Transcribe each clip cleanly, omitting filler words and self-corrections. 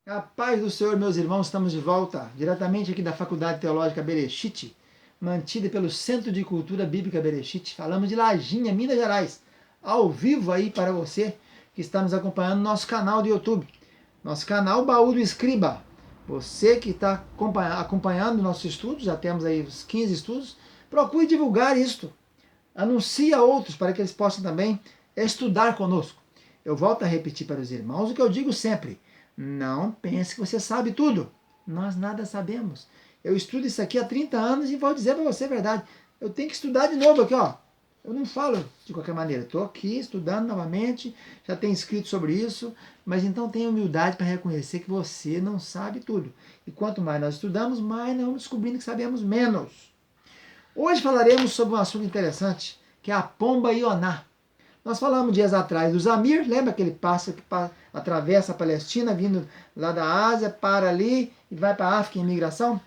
A paz do Senhor, meus irmãos, estamos de volta, diretamente aqui da Faculdade Teológica Berechite, mantida pelo Centro de Cultura Bíblica Berechite. Falamos de Lajinha, Minas Gerais, ao vivo aí para você que está nos acompanhando no nosso canal do YouTube. Nosso canal Baú do Escriba. Você que está acompanhando nossos estudos, já temos aí uns 15 estudos, procure divulgar isto. Anuncie a outros para que eles possam também estudar conosco. Eu volto a repetir para os irmãos o que eu digo sempre. Não pense que você sabe tudo. Nós nada sabemos. Eu estudo isso aqui há 30 anos e vou dizer para você a verdade. Eu tenho que estudar de novo aqui, ó. Eu não falo de qualquer maneira. Estou aqui estudando novamente, já tenho escrito sobre isso, mas então tenha humildade para reconhecer que você não sabe tudo. E quanto mais nós estudamos, mais nós vamos descobrindo que sabemos menos. Hoje falaremos sobre um assunto interessante, que é a pomba ioná. Nós falamos dias atrás do Zamir, lembra aquele pássaro que atravessa a Palestina, vindo lá da Ásia, para ali e vai para a África em migração?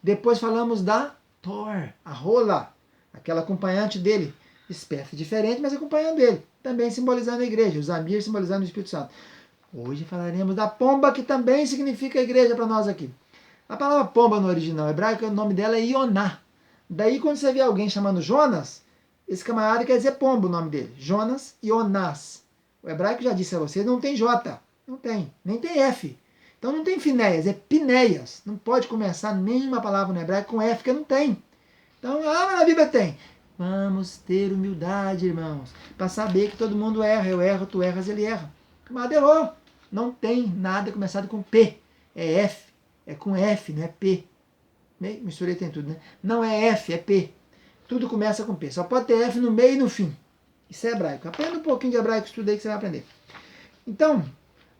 Depois falamos da Thor, a rola, aquela acompanhante dele, espécie diferente, mas acompanhando ele, também simbolizando a igreja, o Zamir simbolizando o Espírito Santo. Hoje falaremos da pomba, que também significa a igreja para nós aqui. A palavra pomba no original hebraico, o nome dela é Ioná. Daí quando você vê alguém chamando Jonas, esse camarada quer dizer pombo o nome dele. Jonas Ionás. O hebraico já disse a você, não tem J. Não tem. Nem tem F. Então não tem Finéias, é Pinéias. Não pode começar nenhuma palavra no hebraico com F, porque não tem. Então, mas na Bíblia tem. Vamos ter humildade, irmãos, para saber que todo mundo erra. Eu erro, tu erras, ele erra. O camarada errou. Não tem nada começado com P. É F. É com F, não é P. Misturei tem tudo, né? Não é F, é P. Tudo começa com P. Só pode ter F no meio e no fim. Isso é hebraico. Aprenda um pouquinho de hebraico, estuda aí que você vai aprender. Então,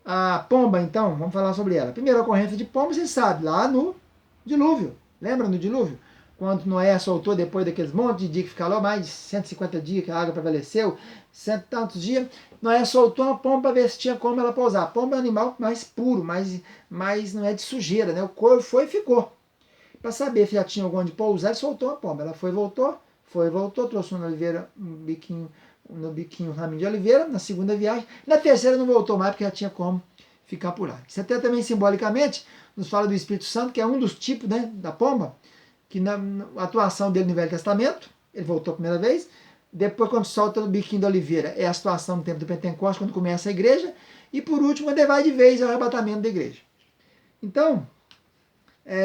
a pomba, então, vamos falar sobre ela. Primeira ocorrência de pomba, você sabe, lá no dilúvio. Lembra no dilúvio? Quando Noé soltou depois daqueles montes de dias que ficaram mais de 150 dias que a água prevaleceu, cento e tantos dias, Noé soltou uma pomba para ver se tinha como ela pousar. A pomba é um animal mais puro, mais não é de sujeira, né? O corvo foi e ficou. Para saber se já tinha algum onde pousar, ele soltou a pomba. Ela foi, voltou, trouxe uma oliveira, no biquinho um raminho de oliveira, na segunda viagem. Na terceira não voltou mais, porque já tinha como ficar por lá. Isso até também simbolicamente nos fala do Espírito Santo, que é um dos tipos, né, da pomba, que na atuação dele no Velho Testamento, ele voltou a primeira vez. Depois, quando solta o biquinho da oliveira, é a situação no tempo do Pentecostes, quando começa a igreja. E por último, quando ele vai de vez, é o arrebatamento da igreja. Então,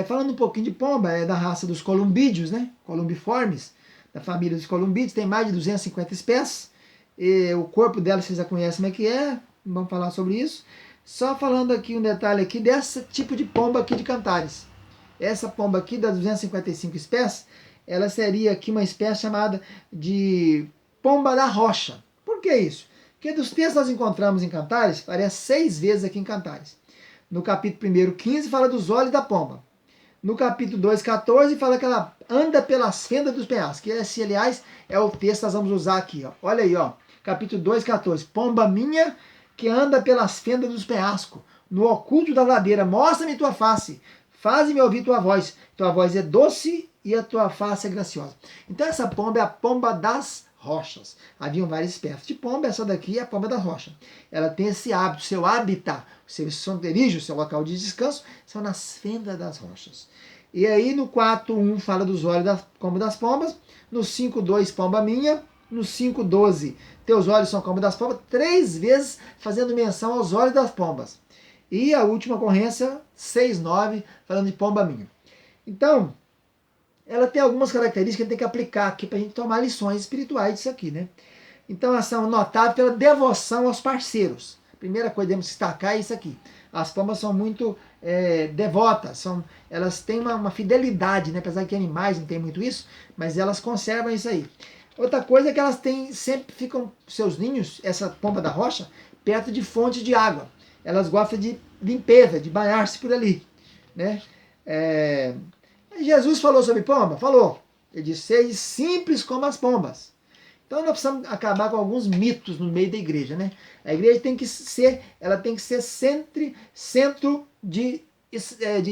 falando um pouquinho de pomba, é da raça dos columbídeos, né? Columbiformes, da família dos columbídeos, tem mais de 250 espécies. E o corpo dela vocês já conhecem como é que é, vamos falar sobre isso. Só falando aqui um detalhe aqui desse tipo de pomba aqui de Cantares. Essa pomba aqui, das 255 espécies, ela seria aqui uma espécie chamada de pomba da rocha. Por que isso? Porque dos textos que nós encontramos em Cantares, aparece 6 vezes aqui em Cantares. No capítulo 1, 15, fala dos olhos da pomba. No capítulo 2, 14, fala que ela anda pelas fendas dos penhascos. Que esse, aliás, é o texto que nós vamos usar aqui. Ó. Olha aí, ó. Capítulo 2, 14. Pomba minha que anda pelas fendas dos penhascos, no oculto da ladeira, mostra-me tua face, faze-me ouvir tua voz. Tua voz é doce e a tua face é graciosa. Então essa pomba é a pomba das rochas. Haviam várias espécies de pomba, essa daqui é a pomba da rocha. Ela tem esse hábito, seu habitat, o seu esconderijo, o seu local de descanso, são nas fendas das rochas. E aí no 4.1 fala dos olhos como das pombas, no 5.2 pomba minha, no 5.12 teus olhos são como das pombas, 3 vezes fazendo menção aos olhos das pombas. E a última ocorrência, 6.9, falando de pomba minha. Então, ela tem algumas características que a gente tem que aplicar aqui para a gente tomar lições espirituais disso aqui, né? Então, elas são notáveis pela devoção aos parceiros. A primeira coisa que devemos destacar é isso aqui. As pombas são muito devotas, elas têm uma fidelidade, né? Apesar que animais não tem muito isso, mas elas conservam isso aí. Outra coisa é que elas sempre ficam, seus ninhos, essa pomba da rocha, perto de fontes de água. Elas gostam de limpeza, de banhar-se por ali, né? Jesus falou sobre pomba? Falou. Ele disse, seja simples como as pombas. Então nós precisamos acabar com alguns mitos no meio da igreja, né? A igreja tem que ser, centro de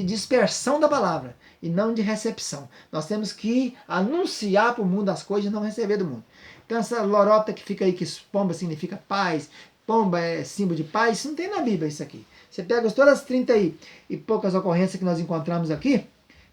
dispersão da palavra e não de recepção. Nós temos que anunciar para o mundo as coisas e não receber do mundo. Então essa lorota que fica aí que pomba significa paz, pomba é símbolo de paz, isso não tem na Bíblia isso aqui. Você pega todas as 30 e poucas ocorrências que nós encontramos aqui,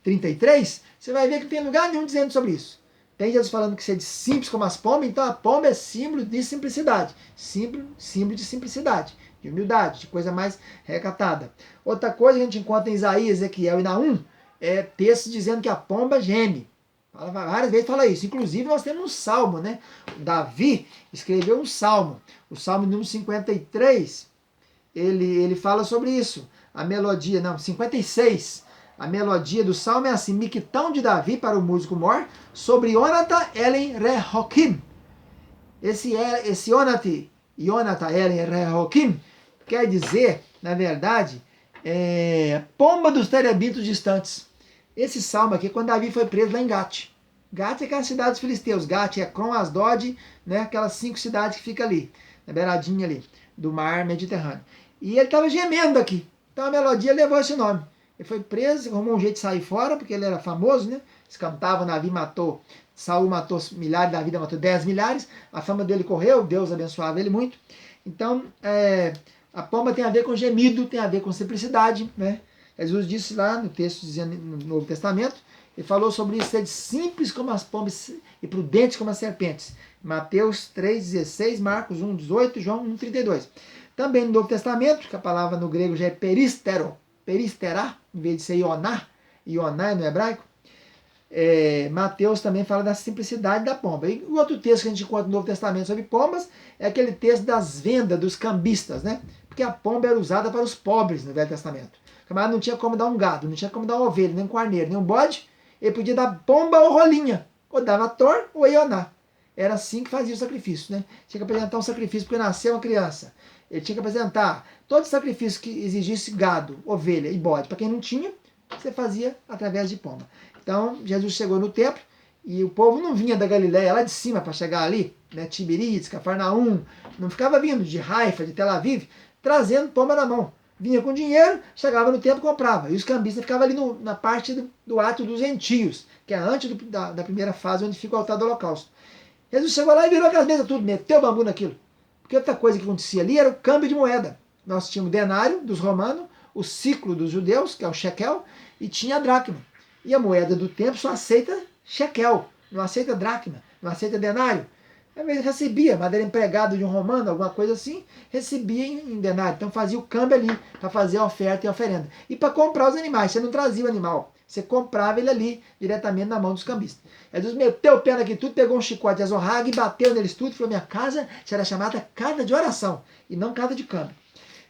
33, você vai ver que não tem lugar nenhum dizendo sobre isso. Tem Jesus falando que seja simples como as pombas, então a pomba é símbolo de simplicidade. Símbolo de simplicidade, de humildade, de coisa mais recatada. Outra coisa que a gente encontra em Isaías, Ezequiel e Naum, é texto dizendo que a pomba geme. Várias vezes fala isso. Inclusive nós temos um salmo, né? Davi escreveu um salmo. O salmo número 53, ele fala sobre isso. A melodia, não, 56. A melodia do salmo é assim: Miquitão de Davi para o músico mor, sobre Yonata Elen Rehokim. Esse Yonata Elen Rehokim quer dizer, na verdade, pomba dos terebitos distantes. Esse salmo aqui, quando Davi foi preso lá em Gate. Gate é aquela cidade dos filisteus. Gate é Crom, Asdod, né, aquelas 5 cidades que ficam ali, na beiradinha ali, do mar Mediterrâneo. E ele estava gemendo aqui. Então a melodia levou esse nome. Ele foi preso, arrumou um jeito de sair fora, porque ele era famoso, né? Eles cantavam, Davi matou, Saul matou milhares, Davi matou 10 milhares. A fama dele correu, Deus abençoava ele muito. Então, a pomba tem a ver com gemido, tem a ver com simplicidade, né? Jesus disse lá no texto dizendo no Novo Testamento, ele falou sobre isso, ser simples como as pombas e prudentes como as serpentes. Mateus 3,16, Marcos 1,18, João 1,32. Também no Novo Testamento, que a palavra no grego já é peristerá, em vez de ser ioná é no hebraico, Mateus também fala da simplicidade da pomba. E o outro texto que a gente encontra no Novo Testamento sobre pombas é aquele texto das vendas dos cambistas, né? Porque a pomba era usada para os pobres no Velho Testamento. O camarada não tinha como dar um gado, não tinha como dar uma ovelha, nem um carneiro, nem um bode. Ele podia dar pomba ou rolinha, ou dava tor ou ioná. Era assim que fazia o sacrifício, né? Tinha que apresentar um sacrifício porque nasceu uma criança. Ele tinha que apresentar todo sacrifício que exigisse gado, ovelha e bode. Para quem não tinha, você fazia através de pomba. Então, Jesus chegou no templo e o povo não vinha da Galiléia, lá de cima, para chegar ali, né? Tiberíades, Cafarnaum, não ficava vindo de Haifa, de Tel Aviv, trazendo pomba na mão. Vinha com dinheiro, chegava no templo e comprava. E os cambistas ficavam ali na parte do ato dos gentios, que é antes da primeira fase, onde fica o altar do holocausto. Jesus chegou lá e virou aquelas mesas tudo, meteu bambu naquilo. Porque outra coisa que acontecia ali era o câmbio de moeda. Nós tínhamos o denário dos romanos, o ciclo dos judeus, que é o shekel, e tinha a dracma. E a moeda do templo só aceita shekel, não aceita dracma, não aceita denário. Às vezes recebia, mas era empregado de um romano, alguma coisa assim, recebia em denário. Então fazia o câmbio ali, para fazer a oferta e a oferenda. E para comprar os animais, você não trazia o animal, você comprava ele ali, diretamente na mão dos cambistas. Jesus meteu o pé naquilo tudo, pegou um chicote de azorraga e bateu neles tudo, e falou: minha casa será chamada casa de oração, e não casa de câmbio.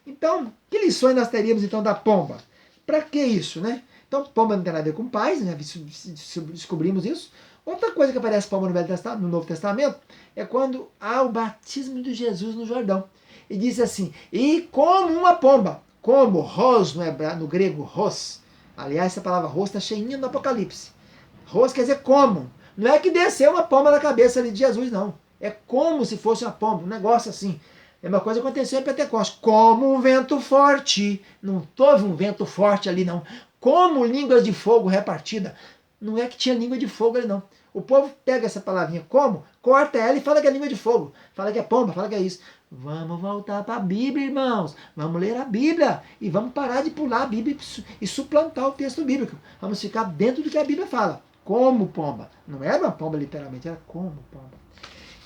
Então, que lições nós teríamos então da pomba? Para que isso, né? Então, pomba não tem nada a ver com paz, né? Descobrimos isso. Outra coisa que aparece pomba no Novo Testamento é quando há o batismo de Jesus no Jordão. E diz assim: e como uma pomba, como ros no grego, ros. Aliás, essa palavra ros está cheinha no Apocalipse. Ros quer dizer como. Não é que desceu uma pomba na cabeça ali de Jesus, não. É como se fosse uma pomba, um negócio assim. A mesma coisa aconteceu em Pentecostes. Como um vento forte. Não houve um vento forte ali, não. Como línguas de fogo repartida. Não é que tinha língua de fogo ali, não. O povo pega essa palavrinha como, corta ela e fala que é língua de fogo. Fala que é pomba, fala que é isso. Vamos voltar para a Bíblia, irmãos. Vamos ler a Bíblia. E vamos parar de pular a Bíblia e suplantar o texto bíblico. Vamos ficar dentro do que a Bíblia fala. Como pomba. Não era uma pomba literalmente, era como pomba.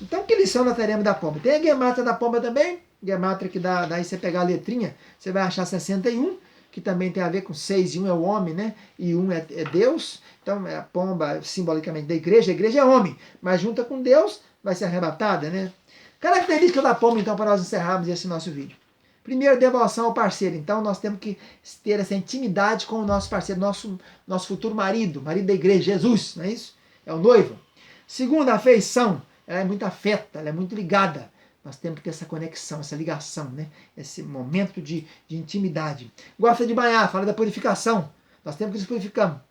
Então, que lição nós teremos da pomba? Tem a gemátria da pomba também. Gemátria que daí você pegar a letrinha, você vai achar 61, que também tem a ver com 6 e 1 é o homem, né? E 1 é Deus. Então, a pomba, simbolicamente, da igreja, a igreja é homem, mas junta com Deus, vai ser arrebatada, né? Característica da pomba, então, para nós encerrarmos esse nosso vídeo. Primeiro, devoção ao parceiro. Então, nós temos que ter essa intimidade com o nosso parceiro, nosso futuro marido da igreja, Jesus, não é isso? É o noivo. Segundo, afeição. Ela é muito afeta, ela é muito ligada. Nós temos que ter essa conexão, essa ligação, né? Esse momento de intimidade. Gosta de banhar, fala da purificação. Nós temos que nos purificar.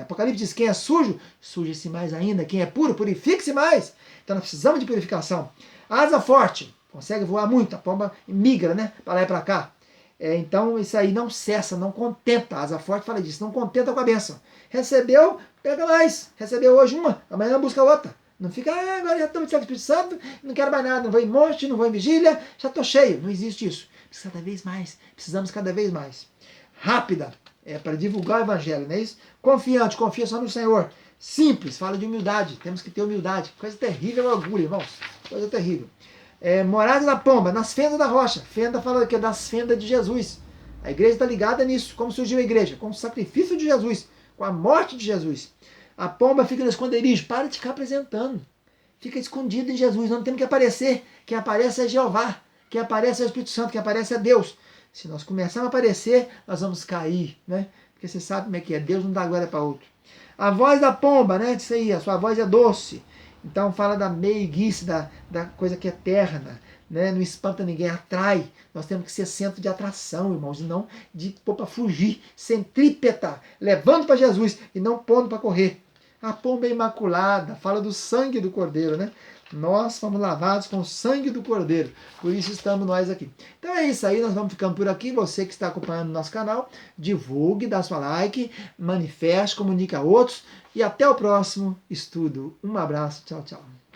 Apocalipse diz: quem é sujo, suje-se mais ainda. Quem é puro, purifique-se mais. Então nós precisamos de purificação. Asa forte, consegue voar muito. A pomba migra, né? Para lá e para cá. Então isso aí não cessa, não contenta. A asa forte fala disso, não contenta com a bênção. Recebeu, pega mais. Recebeu hoje uma, amanhã busca outra. Não fica, agora já estou no Espírito Santo, não quero mais nada, não vou em monte, não vou em vigília, já estou cheio. Não existe isso. Precisamos cada vez mais. Rápida, para divulgar o evangelho, não é isso? Confiante, confia só no Senhor. Simples, fala de humildade, temos que ter humildade. Coisa terrível é orgulho, irmãos. Coisa terrível. Morada da pomba, nas fendas da rocha. Fenda fala que é das fendas de Jesus. A igreja está ligada nisso. Como surgiu a igreja? Com o sacrifício de Jesus, com a morte de Jesus. A pomba fica no esconderijo, para de ficar apresentando. Fica escondido em Jesus, não temos que aparecer. Quem aparece é Jeová, quem aparece é o Espírito Santo, quem aparece é Deus. Se nós começarmos a aparecer, nós vamos cair, né? Porque você sabe como é que é, Deus não dá glória para outro. A voz da pomba, né? Diz aí, a sua voz é doce. Então fala da meiguice, da coisa que é eterna, né? Não espanta ninguém, atrai. Nós temos que ser centro de atração, irmãos, e não de pôr para fugir, centrípeta, levando para Jesus e não pondo para correr. A pomba é imaculada, fala do sangue do Cordeiro, né? Nós fomos lavados com o sangue do Cordeiro, por isso estamos nós aqui. Então é isso aí, nós vamos ficando por aqui. Você que está acompanhando o nosso canal, divulgue, dá sua like, manifeste, comunique a outros e até o próximo estudo. Um abraço, tchau, tchau.